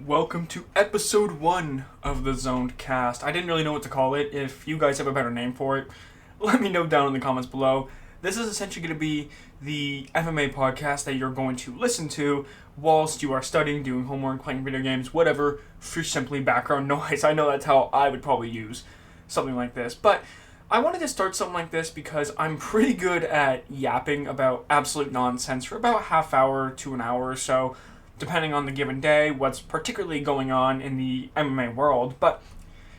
Welcome to episode 1 of the ZonedCast. I didn't really know what to call it. If you guys have a better name for it, let me know down in the comments below. This is essentially going to be the MMA podcast that you're going to listen to whilst you are studying, doing homework, playing video games, whatever, for simply background noise. I know that's how I would probably use something like this. But I wanted to start something like this because I'm pretty good at yapping about absolute nonsense for about a half hour to an hour or so, depending on the given day, what's particularly going on in the MMA world. But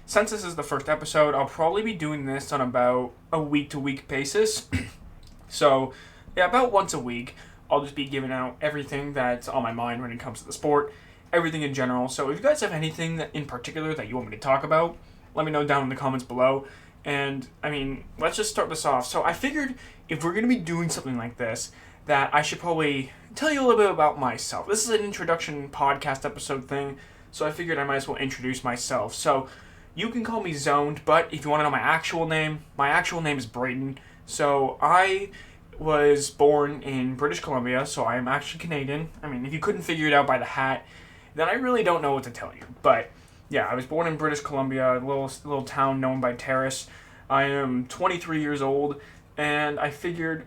since this is the first episode, I'll probably be doing this on about a week-to-week basis. So, yeah, about once a week, I'll just be giving out everything that's on my mind when it comes to the sport, everything in general. So if you guys have anything in particular that you want me to talk about, let me know down in the comments below. And, let's just start this off. So I figured if we're going to be doing something like this, that I should probably tell you a little bit about myself. This is an introduction podcast episode thing, so I figured I might as well introduce myself. So, you can call me Zoned, but if you want to know my actual name is Braden. So, I was born in British Columbia, so I am actually Canadian. If you couldn't figure it out by the hat, then I really don't know what to tell you. But, yeah, I was born in British Columbia, a little town known by Terrace. I am 23 years old, and I figured,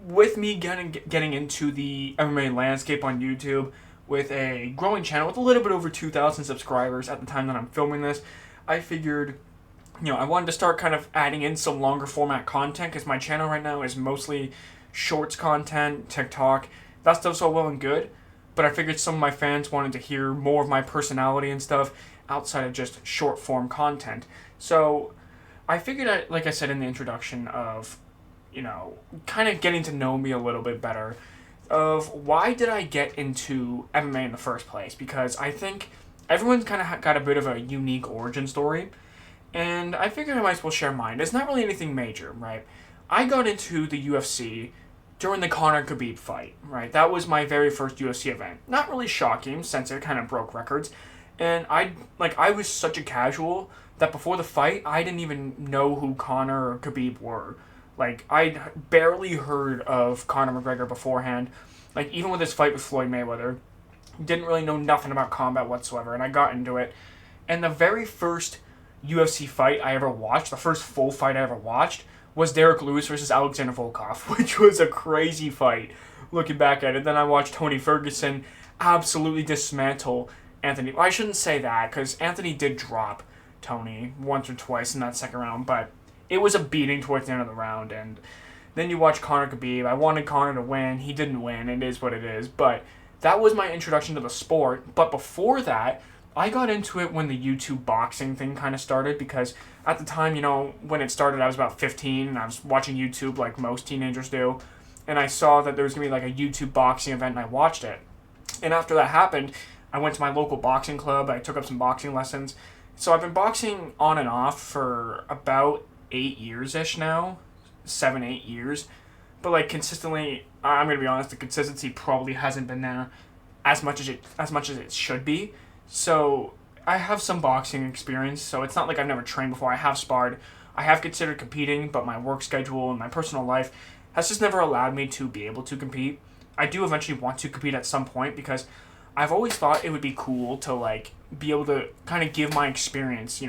with me getting into the MMA landscape on YouTube, with a growing channel with a little bit over 2,000 subscribers at the time that I'm filming this, I figured, I wanted to start kind of adding in some longer format content, because my channel right now is mostly shorts content, TikTok. That stuff's all well and good, but I figured some of my fans wanted to hear more of my personality and stuff outside of just short form content. So I figured, like I said in the introduction, of kind of getting to know me a little bit better, of why did I get into MMA in the first place, because I think everyone's kind of got a bit of a unique origin story, and I figured I might as well share mine. It's not really anything major, right? I got into the UFC during the Conor Khabib fight, right? That was my very first UFC event. Not really shocking, since it kind of broke records, and I was such a casual that before the fight, I didn't even know who Conor or Khabib were. I'd barely heard of Conor McGregor beforehand. Even with his fight with Floyd Mayweather, didn't really know nothing about combat whatsoever, and I got into it. And the very first UFC fight I ever watched, the first full fight I ever watched, was Derek Lewis versus Alexander Volkov, which was a crazy fight, looking back at it. Then I watched Tony Ferguson absolutely dismantle Anthony. Well, I shouldn't say that, because Anthony did drop Tony once or twice in that second round, but it was a beating towards the end of the round. And then you watch Conor Khabib. I wanted Conor to win. He didn't win. It is what it is. But that was my introduction to the sport. But before that, I got into it when the YouTube boxing thing kind of started, because at the time, when it started, I was about 15, and I was watching YouTube like most teenagers do. And I saw that there was going to be a YouTube boxing event, and I watched it. And after that happened, I went to my local boxing club. I took up some boxing lessons. So I've been boxing on and off for about 8 years-ish now, 7-8 years, but consistently, I'm gonna be honest, the consistency probably hasn't been there as much as it should be. So I have some boxing experience, so it's not like I've never trained before. I have sparred, I have considered competing, but my work schedule and my personal life has just never allowed me to be able to compete. I do eventually want to compete at some point, because I've always thought it would be cool to be able to kind of give my experience,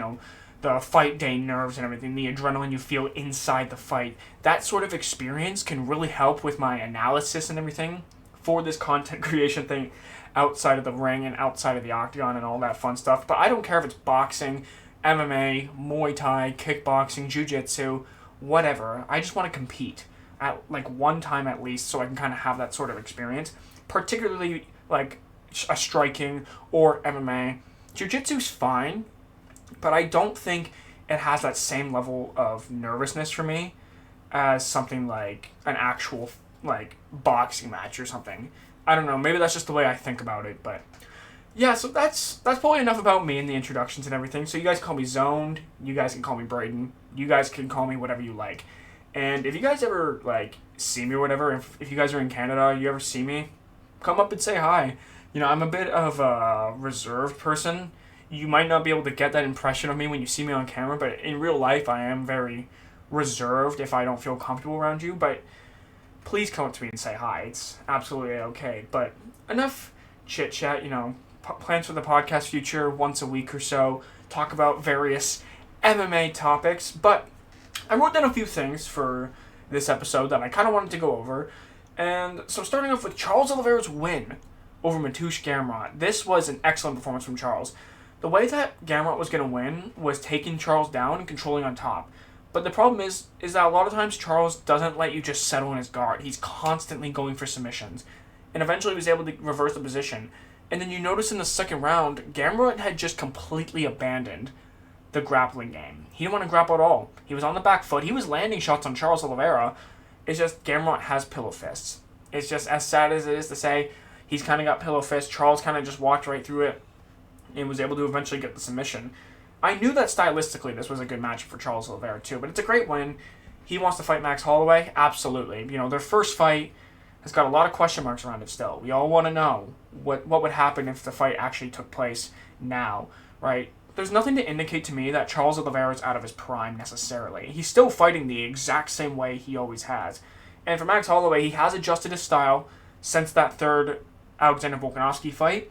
the fight day nerves and everything, the adrenaline you feel inside the fight. That sort of experience can really help with my analysis and everything for this content creation thing outside of the ring and outside of the octagon and all that fun stuff. But I don't care if it's boxing, MMA, Muay Thai, kickboxing, jiu-jitsu, whatever. I just want to compete at one time at least, so I can kind of have that sort of experience, particularly a striking or MMA. Jiu-jitsu's fine, but I don't think it has that same level of nervousness for me as something like an actual boxing match or something. I don't know, maybe that's just the way I think about it, but yeah, so that's probably enough about me and the introductions and everything. So you guys call me Zoned, you guys can call me Braden, you guys can call me whatever you like. And if you guys ever see me or whatever, if you guys are in Canada, you ever see me, come up and say hi. I'm a bit of a reserved person. You might not be able to get that impression of me when you see me on camera, but in real life, I am very reserved if I don't feel comfortable around you. But please come up to me and say hi. It's absolutely okay. But enough chit-chat, plans for the podcast future once a week or so, talk about various MMA topics, but I wrote down a few things for this episode that I kind of wanted to go over. And so starting off with Charles Oliveira's win over Mateusz Gamrot. This was an excellent performance from Charles. The way that Gamrot was going to win was taking Charles down and controlling on top. But the problem is that a lot of times Charles doesn't let you just settle in his guard. He's constantly going for submissions. And eventually he was able to reverse the position. And then you notice in the second round, Gamrot had just completely abandoned the grappling game. He didn't want to grapple at all. He was on the back foot. He was landing shots on Charles Oliveira. It's just Gamrot has pillow fists. It's just as sad as it is to say, he's kind of got pillow fists. Charles kind of just walked right through it and was able to eventually get the submission. I knew that stylistically this was a good matchup for Charles Oliveira too, but it's a great win. He wants to fight Max Holloway? Absolutely. You know, their first fight has got a lot of question marks around it still. We all want to know what would happen if the fight actually took place now, right? There's nothing to indicate to me that Charles Oliveira is out of his prime necessarily. He's still fighting the exact same way he always has. And for Max Holloway, he has adjusted his style since that third Alexander Volkanovski fight.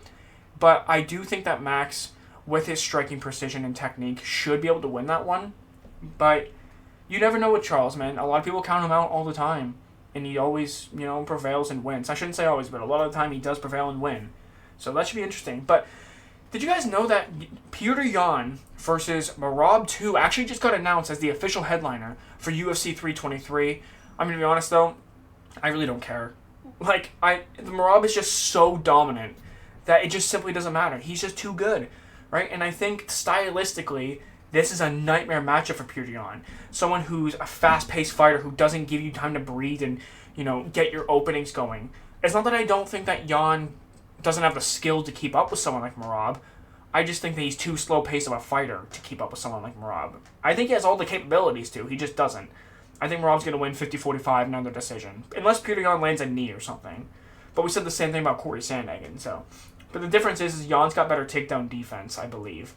But I do think that Max, with his striking precision and technique, should be able to win that one. But you never know with Charles, man. A lot of people count him out all the time. And he always, prevails and wins. I shouldn't say always, but a lot of the time he does prevail and win. So that should be interesting. But did you guys know that Petr Yan versus Merab 2 actually just got announced as the official headliner for UFC 323? I'm going to be honest, though, I really don't care. The Merab is just so dominant that it just simply doesn't matter. He's just too good, right? And I think stylistically, this is a nightmare matchup for Petr Yan. Someone who's a fast-paced fighter who doesn't give you time to breathe and, get your openings going. It's not that I don't think that Yan doesn't have the skill to keep up with someone like Merab. I just think that he's too slow-paced of a fighter to keep up with someone like Merab. I think he has all the capabilities to. He just doesn't. I think Merab's going to win 50-45 in another decision. Unless Petr Yan lands a knee or something. But we said the same thing about Corey Sandhagen, so. But the difference is Jan's got better takedown defense, I believe,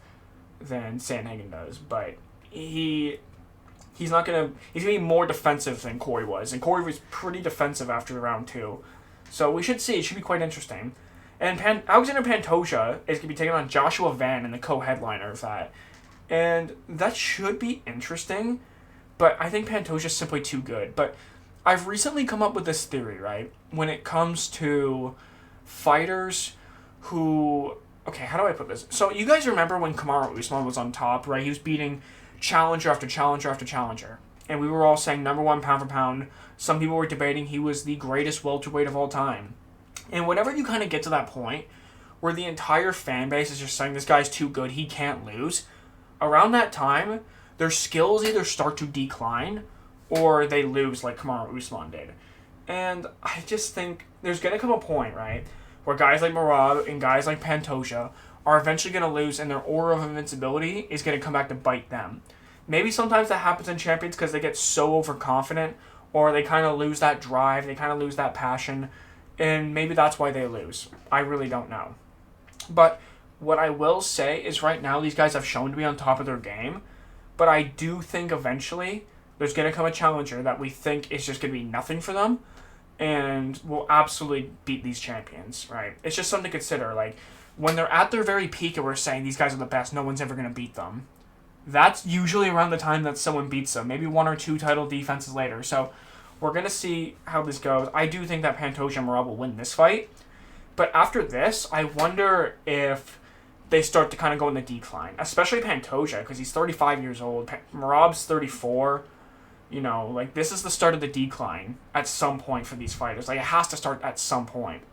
than Sandhagen does. But he's going to be more defensive than Corey was. And Corey was pretty defensive after round 2. So we should see. It should be quite interesting. And Alexander Pantoja is going to be taking on Joshua Van in the co-headliner of that. And that should be interesting, but I think Pantoja's simply too good. But I've recently come up with this theory, right? When it comes to fighters who... Okay, how do I put this? So you guys remember when Kamaru Usman was on top, right? He was beating challenger after challenger after challenger. And we were all saying number one pound for pound. Some people were debating he was the greatest welterweight of all time. And whenever you kind of get to that point where the entire fan base is just saying this guy's too good, he can't lose, around that time, their skills either start to decline or they lose like Kamaru Usman did. And I just think there's going to come a point, right, where guys like Merab and guys like Pantoja are eventually going to lose and their aura of invincibility is going to come back to bite them. Maybe sometimes that happens in champions because they get so overconfident or they kind of lose that drive, they kind of lose that passion. And maybe that's why they lose. I really don't know. But what I will say is right now these guys have shown to be on top of their game. But I do think eventually there's going to come a challenger that we think is just going to be nothing for them. And will absolutely beat these champions, right? It's just something to consider. Like, when they're at their very peak and we're saying these guys are the best, no one's ever going to beat them. That's usually around the time that someone beats them. Maybe 1 or 2 title defenses later. So we're going to see how this goes. I do think that Pantoja and Merab will win this fight. But after this, I wonder if they start to kind of go in the decline. Especially Pantoja, because he's 35 years old. Merab's 34. This is the start of the decline at some point for these fighters. It has to start at some point.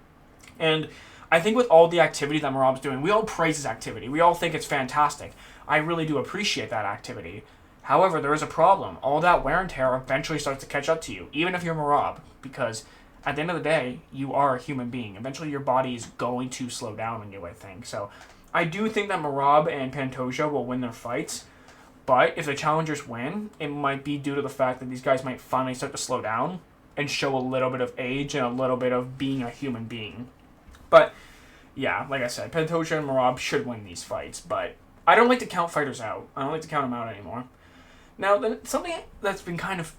And I think with all the activity that Merab's doing, we all praise his activity. We all think it's fantastic. I really do appreciate that activity. However, there is a problem. All that wear and tear eventually starts to catch up to you, even if you're Merab, because at the end of the day, you are a human being. Eventually, your body is going to slow down on you, I think. So I do think that Merab and Pantoja will win their fights, but if the challengers win, it might be due to the fact that these guys might finally start to slow down and show a little bit of age and a little bit of being a human being. But, yeah, like I said, Pantoja and Merab should win these fights, but I don't like to count fighters out. I don't like to count them out anymore. Now, something that's been kind of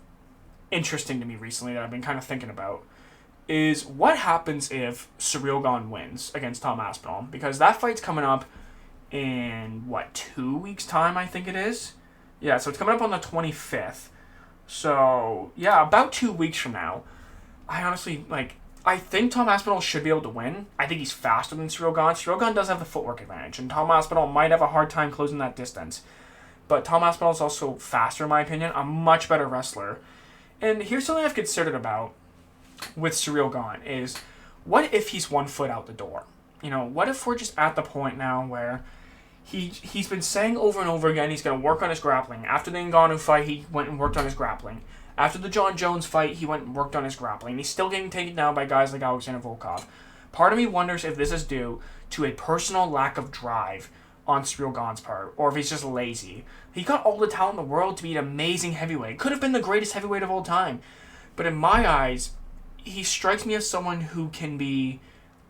interesting to me recently that I've been kind of thinking about is what happens if Ciryl Gane wins against Tom Aspinall? Because that fight's coming up in, 2 weeks' time, I think it is? Yeah, so it's coming up on the 25th. So, yeah, about 2 weeks from now. I honestly, I think Tom Aspinall should be able to win. I think he's faster than Ciryl Gane. Ciryl Gane does have the footwork advantage, and Tom Aspinall might have a hard time closing that distance. But Tom Aspinall is also faster, in my opinion, a much better wrestler. And here's something I've considered about with Ciryl Gane is, what if he's 1 foot out the door? What if we're just at the point now where he's been saying over and over again he's going to work on his grappling. After the Ngannou fight, he went and worked on his grappling. After the John Jones fight, he went and worked on his grappling. He's still getting taken down by guys like Alexander Volkov. Part of me wonders if this is due to a personal lack of drive on Ciryl Gane's part, or if he's just lazy. He got all the talent in the world to be an amazing heavyweight. Could have been the greatest heavyweight of all time. But in my eyes, he strikes me as someone who can be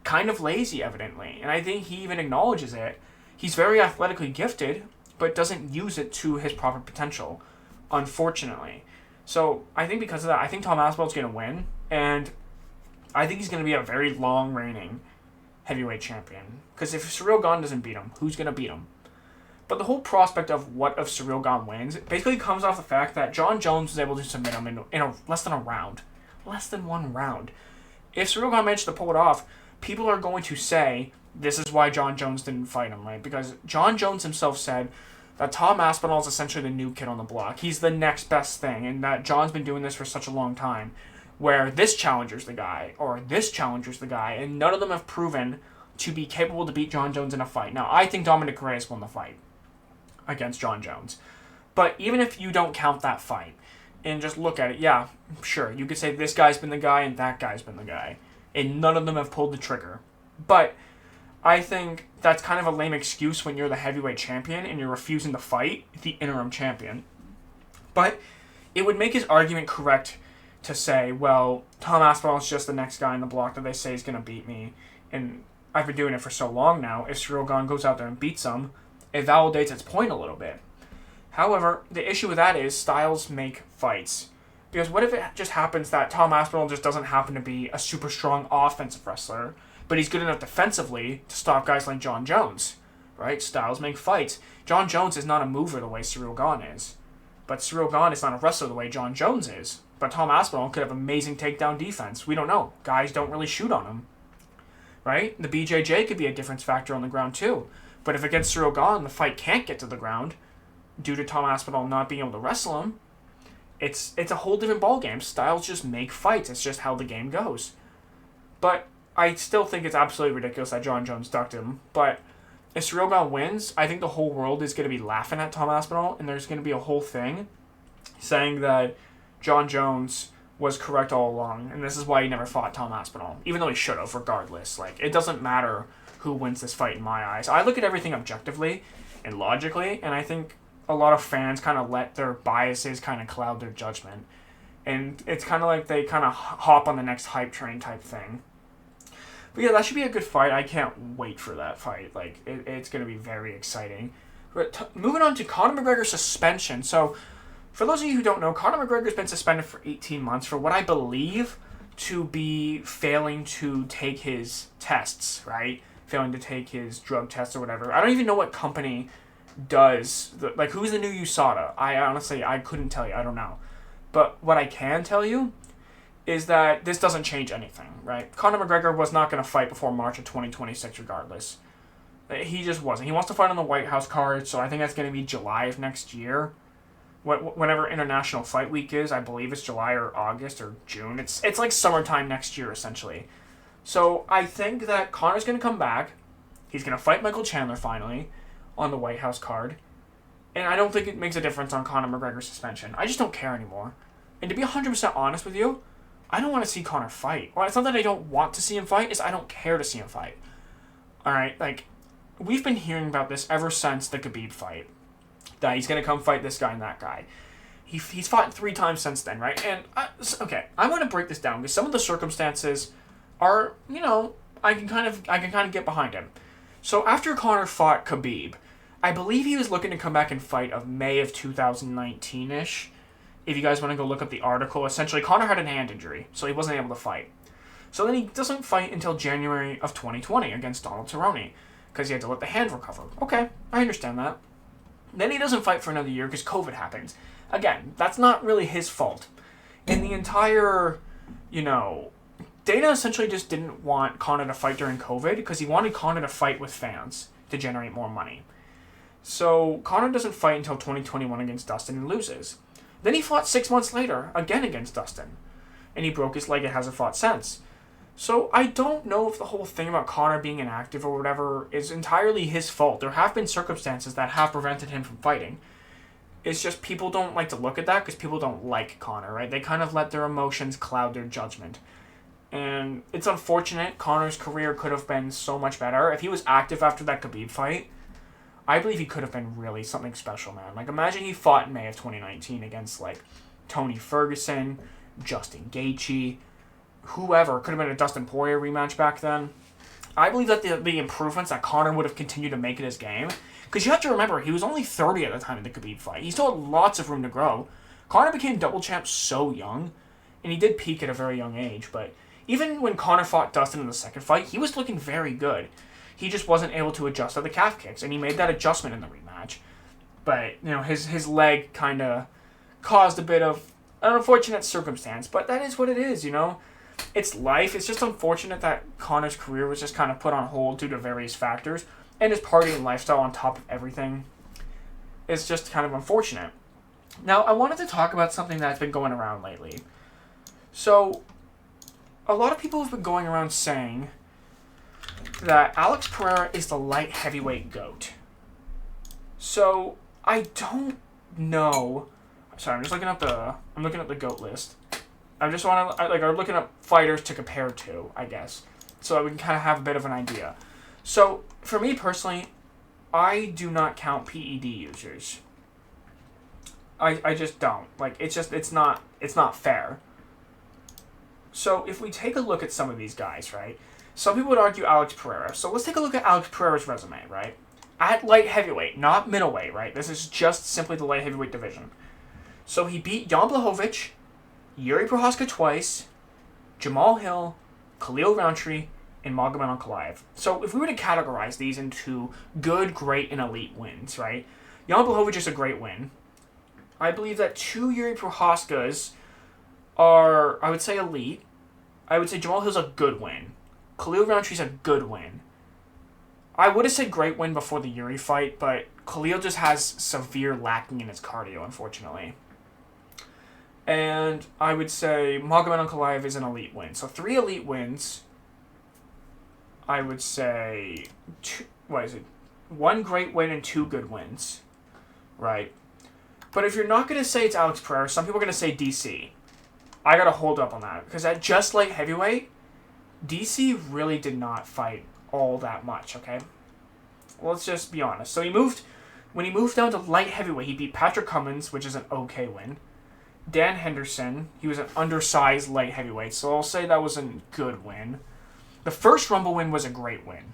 kind of lazy, evidently. And I think he even acknowledges it. He's very athletically gifted, but doesn't use it to his proper potential, unfortunately. So I think because of that, I think Tom Aspinall's going to win. And I think he's going to be a very long reigning heavyweight champion. Because if Ciryl Gane doesn't beat him, who's going to beat him? But the whole prospect of what if Ciryl Gane wins basically comes off the fact that John Jones was able to submit him in less than a round. Less than 1 round. If Ciryl Gane managed to pull it off, people are going to say this is why John Jones didn't fight him, right? Because John Jones himself said that Tom Aspinall is essentially the new kid on the block. He's the next best thing, and that John's been doing this for such a long time, where this challenger's the guy, or this challenger's the guy, and none of them have proven to be capable to beat John Jones in a fight. Now, I think Dominic Reyes won the fight against John Jones. But even if you don't count that fight, and just look at it, yeah, sure, you could say this guy's been the guy and that guy's been the guy, and none of them have pulled the trigger. But I think that's kind of a lame excuse when you're the heavyweight champion and you're refusing to fight the interim champion. But it would make his argument correct to say, well, Tom Aspinall is just the next guy in the block that they say is going to beat me, and I've been doing it for so long now. If Ciryl Gane goes out there and beats him, it validates its point a little bit. However, the issue with that is styles make fights. Because what if it just happens that Tom Aspinall just doesn't happen to be a super strong offensive wrestler, but he's good enough defensively to stop guys like John Jones, right? Styles make fights. John Jones is not a mover the way Ciryl Gane is. But Ciryl Gane is not a wrestler the way John Jones is. But Tom Aspinall could have amazing takedown defense. We don't know. Guys don't really shoot on him, right? The BJJ could be a difference factor on the ground too. But if against Ciryl Gane, the fight can't get to the ground due to Tom Aspinall not being able to wrestle him, it's a whole different ballgame. Styles just make fights. It's just how the game goes. But I still think it's absolutely ridiculous that John Jones ducked him. But if Ciryl Gane wins, I think the whole world is going to be laughing at Tom Aspinall, and there's going to be a whole thing saying that John Jones was correct all along, and this is why he never fought Tom Aspinall, even though he should have, regardless. It doesn't matter who wins this fight in my eyes. I look at everything objectively and logically, and I think a lot of fans kind of let their biases kind of cloud their judgment. And it's kind of like they kind of hop on the next hype train type thing. But yeah, that should be a good fight. I can't wait for that fight. It's going to be very exciting. But moving on to Conor McGregor's suspension. So, for those of you who don't know, Conor McGregor's been suspended for 18 months for what I believe to be failing to take his tests, right? Failing to take his drug tests or whatever. I don't even know what company does, who's the new USADA? I couldn't tell you. I don't know. But what I can tell you is that this doesn't change anything, right? Conor McGregor was not going to fight before March of 2026 regardless. He just wasn't. He wants to fight on the White House card, so I think that's going to be July of next year. Whenever International Fight Week is, I believe it's July or August or June. It's like summertime next year, essentially. So I think that Conor's going to come back. He's going to fight Michael Chandler finally on the White House card. And I don't think it makes a difference on Conor McGregor's suspension. I just don't care anymore. And to be 100% honest with you, I don't want to see Conor fight. Well, it's not that I don't want to see him fight, it's I don't care to see him fight. Alright, we've been hearing about this ever since the Khabib fight. That he's going to come fight this guy and that guy. He's fought 3 times since then, right? And, I want to break this down because some of the circumstances are, I can kind of get behind him. So after Conor fought Khabib, I believe he was looking to come back and fight of May of 2019-ish. If you guys want to go look up the article, essentially Conor had a hand injury, so he wasn't able to fight. So then he doesn't fight until January of 2020 against Donald Cerrone because he had to let the hand recover. Okay, I understand that. Then he doesn't fight for another year because COVID happens. Again, that's not really his fault. In the entire, Dana essentially just didn't want Conor to fight during COVID because he wanted Conor to fight with fans to generate more money. So Conor doesn't fight until 2021 against Dustin and loses. Then he fought 6 months later, again against Dustin. And he broke his leg and hasn't fought since. So I don't know if the whole thing about Conor being inactive or whatever is entirely his fault. There have been circumstances that have prevented him from fighting. It's just people don't like to look at that because people don't like Conor, right? They kind of let their emotions cloud their judgment. And it's unfortunate. Conor's career could have been so much better. If he was active after that Khabib fight, I believe he could have been really something special, man. Like, imagine he fought in May of 2019 against, Tony Ferguson, Justin Gaethje, whoever. Could have been a Dustin Poirier rematch back then. I believe that the improvements that Conor would have continued to make in his game, because you have to remember, he was only 30 at the time of the Khabib fight. He still had lots of room to grow. Conor became double champ so young, and he did peak at a very young age, but even when Conor fought Dustin in the second fight, he was looking very good. He just wasn't able to adjust to the calf kicks, and he made that adjustment in the rematch. But, his leg kind of caused a bit of an unfortunate circumstance, but that is what it is, It's life. It's just unfortunate that Conor's career was just kind of put on hold due to various factors, and his partying lifestyle on top of everything is just kind of unfortunate. Now, I wanted to talk about something that's been going around lately. So, a lot of people have been going around saying that Alex Pereira is the light heavyweight GOAT. So, I don't know. Sorry, I'm looking up the GOAT list. I'm looking up fighters to compare to, I guess, so that we can kind of have a bit of an idea. So, for me personally, I do not count PED users. I just don't. It's not fair. So, if we take a look at some of these guys, right? Some people would argue Alex Pereira. So, let's take a look at Alex Pereira's resume, right? At light heavyweight, not middleweight, right? This is just simply the light heavyweight division. So, he beat Jan Blachowicz, Yuri Prochazka twice, Jamal Hill, Khalil Rountree, and Magomed Ankalaev. So if we were to categorize these into good, great, and elite wins, right? Jan Blachowicz is a great win. I believe that 2 Yuri Prochazkas are, I would say, elite. I would say Jamal Hill's a good win. Khalil Rountree's a good win. I would have said great win before the Yuri fight, but Khalil just has severe lacking in his cardio, unfortunately. And I would say Magomed Ankalaev is an elite win. So 3 elite wins. I would say 1 great win and 2 good wins, right? But if you're not going to say it's Alex Pereira, some people are going to say DC. I got to hold up on that, because at just light heavyweight, DC really did not fight all that much, okay? Well, let's just be honest. So when he moved down to light heavyweight, he beat Patrick Cummins, which is an okay win. Dan Henderson, he was an undersized light heavyweight, so I'll say that was a good win. The first Rumble win was a great win.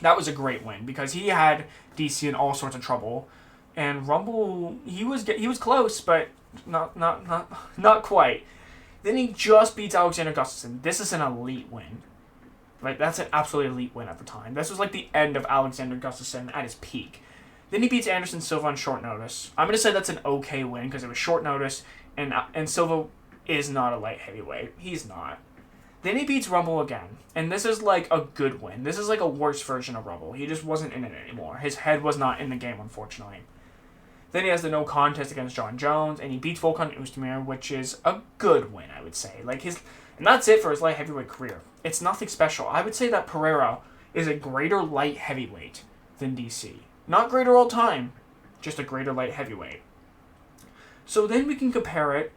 That was a great win because he had DC in all sorts of trouble, and Rumble he was close, but not quite. Then he just beats Alexander Gustafsson. This is an elite win. Right, that's an absolutely elite win at the time. This was like the end of Alexander Gustafsson at his peak. Then he beats Anderson Silva on short notice. I'm going to say that's an okay win because it was short notice, and Silva is not a light heavyweight. He's not. Then he beats Rumble again, and this is like a good win. This is like a worse version of Rumble. He just wasn't in it anymore. His head was not in the game, unfortunately. Then he has the no contest against John Jones, and he beats Volkan Oezdemir, which is a good win, I would say. And that's it for his light heavyweight career. It's nothing special. I would say that Pereira is a greater light heavyweight than DC. Not greater all time, just a greater light heavyweight. So then we can compare it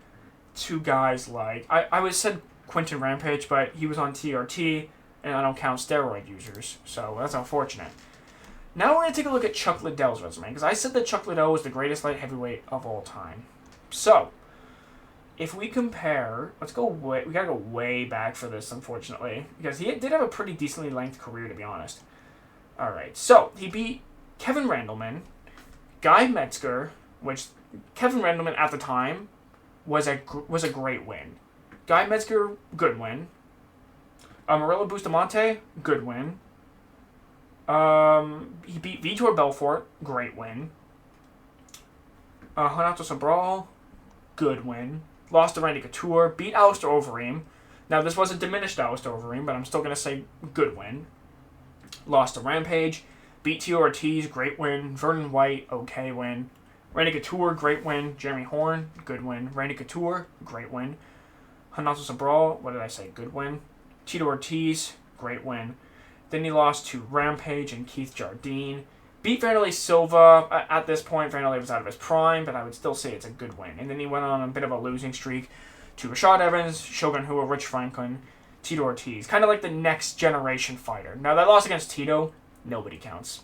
to guys like, I would said Quinton Rampage, but he was on TRT, and I don't count steroid users, so that's unfortunate. Now we're going to take a look at Chuck Liddell's resume, because I said that Chuck Liddell was the greatest light heavyweight of all time. So, if we compare, we gotta go way back for this, unfortunately, because he did have a pretty decently length career, to be honest. Alright, so, he beat Kevin Randleman, Guy Metzger, which Kevin Randleman at the time was a great win. Guy Metzger, good win. Murillo Bustamante, good win. He beat Vitor Belfort, great win. Renato Sobral, good win. Lost to Randy Couture, beat Alistair Overeem. Now, this wasn't diminished Alistair Overeem, but I'm still going to say good win. Lost to Rampage, beat Tito Ortiz, great win. Vernon White, okay win. Randy Couture, great win. Jeremy Horn, good win. Randy Couture, great win. Renato Sobral, what did I say? Good win. Tito Ortiz, great win. Then he lost to Rampage and Keith Jardine. Beat Vanderlei Silva. At this point, Vanderlei was out of his prime, but I would still say it's a good win. And then he went on a bit of a losing streak to Rashad Evans, Shogun Rua, Rich Franklin, Tito Ortiz. Kind of like the next generation fighter. Now, that loss against Tito, nobody counts.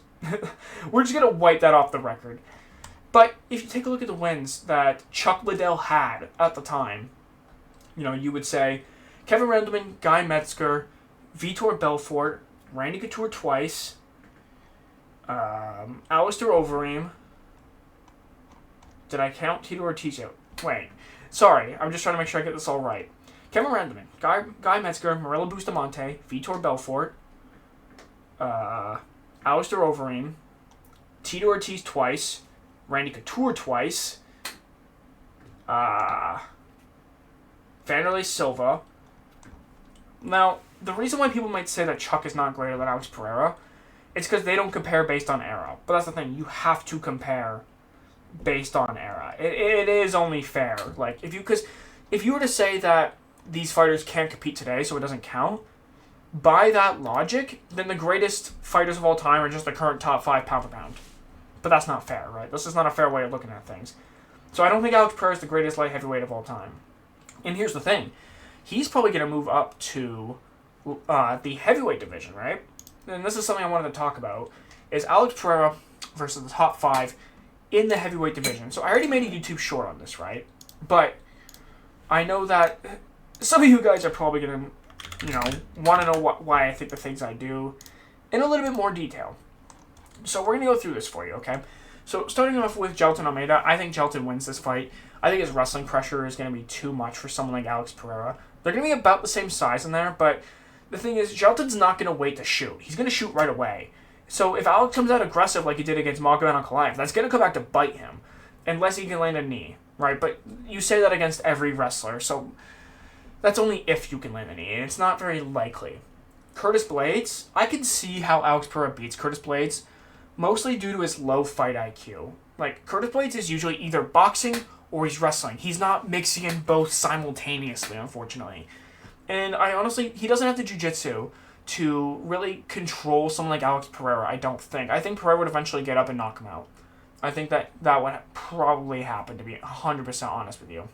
We're just going to wipe that off the record. But if you take a look at the wins that Chuck Liddell had at the time, you would say Kevin Randleman, Guy Metzger, Vitor Belfort, Randy Couture twice, Alistair Overeem. Did I count Tito Ortiz out? Wait. Sorry, I'm just trying to make sure I get this all right. Kevin Randleman, Guy Metzger, Murillo Bustamante, Vitor Belfort, Alistair Overeem, Tito Ortiz twice, Randy Couture twice, Vanderlei Silva. Now, the reason why people might say that Chuck is not greater than Alex Pereira, it's because they don't compare based on era. But that's the thing, you have to compare based on era. It is only fair. Like, if you were to say that these fighters can't compete today, so it doesn't count, by that logic, then the greatest fighters of all time are just the current top 5 pound for pound. But that's not fair, right? This is not a fair way of looking at things. So I don't think Alex Pereira is the greatest light heavyweight of all time. And here's the thing. He's probably going to move up to the heavyweight division, right? And this is something I wanted to talk about, is Alex Pereira versus the top 5 in the heavyweight division. So I already made a YouTube short on this, right? But I know that some of you guys are probably going to, want to know why I think the things I do in a little bit more detail. So we're going to go through this for you, okay? So starting off with Gelton Almeida, I think Gelton wins this fight. I think his wrestling pressure is going to be too much for someone like Alex Pereira. They're going to be about the same size in there, but the thing is, Gelton's not going to wait to shoot. He's going to shoot right away. So if Alex comes out aggressive like he did against Magomed Ankalaev, that's going to come back to bite him, unless he can land a knee, right? But you say that against every wrestler, so that's only if you can land a knee, and it's not very likely. Curtis Blades, I can see how Alex Pereira beats Curtis Blades, mostly due to his low fight IQ. Like, Curtis Blades is usually either boxing or he's wrestling. He's not mixing in both simultaneously, unfortunately. And he doesn't have the jiu-jitsu to really control someone like Alex Pereira, I don't think. I think Pereira would eventually get up and knock him out. I think that would probably happen, to be 100% honest with you.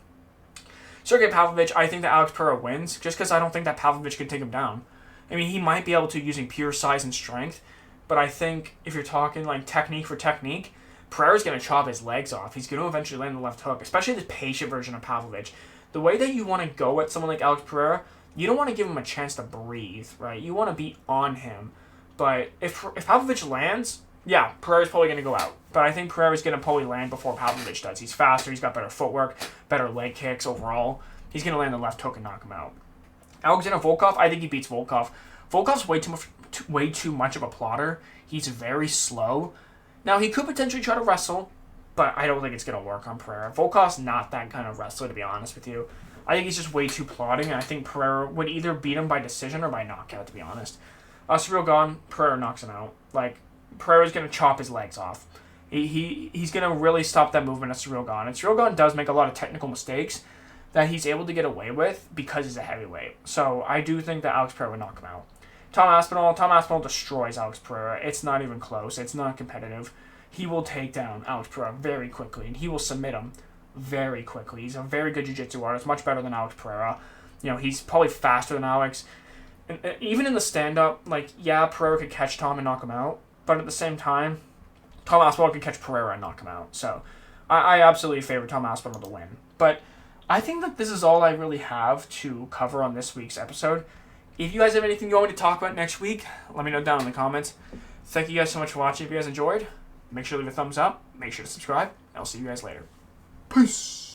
Sergey Pavlovich, I think that Alex Pereira wins, just because I don't think that Pavlovich can take him down. I mean, he might be able to using pure size and strength, but I think if you're talking like technique for technique, Pereira's going to chop his legs off. He's going to eventually land the left hook, especially the patient version of Pavlovich. The way that you want to go at someone like Alex Pereira, you don't want to give him a chance to breathe, right? You want to be on him. But if Pavlovich lands, yeah, Pereira's probably going to go out. But I think Pereira's going to probably land before Pavlovich does. He's faster, he's got better footwork, better leg kicks overall. He's going to land the left hook and knock him out. Alexander Volkov, I think he beats Volkov. Volkov's way too much of a plotter. He's very slow. Now, he could potentially try to wrestle, but I don't think it's going to work on Pereira. Volkov's not that kind of wrestler, to be honest with you. I think he's just way too plotting, and I think Pereira would either beat him by decision or by knockout, to be honest. Ciryl Gane, Pereira knocks him out. Like, Pereira's going to chop his legs off. He's going to really stop that movement of Ciryl Gane. And Ciryl Gane does make a lot of technical mistakes that he's able to get away with because he's a heavyweight. So I do think that Alex Pereira would knock him out. Tom Aspinall destroys Alex Pereira. It's not even close. It's not competitive. He will take down Alex Pereira very quickly, and he will submit him very quickly. He's a very good jiu-jitsu artist, much better than Alex Pereira. He's probably faster than Alex. And even in the stand-up, Pereira could catch Tom and knock him out, but at the same time, Tom Aspinall could catch Pereira and knock him out. So I absolutely favor Tom Aspinall to win. But I think that this is all I really have to cover on this week's episode. If you guys have anything you want me to talk about next week, let me know down in the comments. Thank you guys so much for watching. If you guys enjoyed, make sure to leave a thumbs up, make sure to subscribe, and I'll see you guys later. Peace!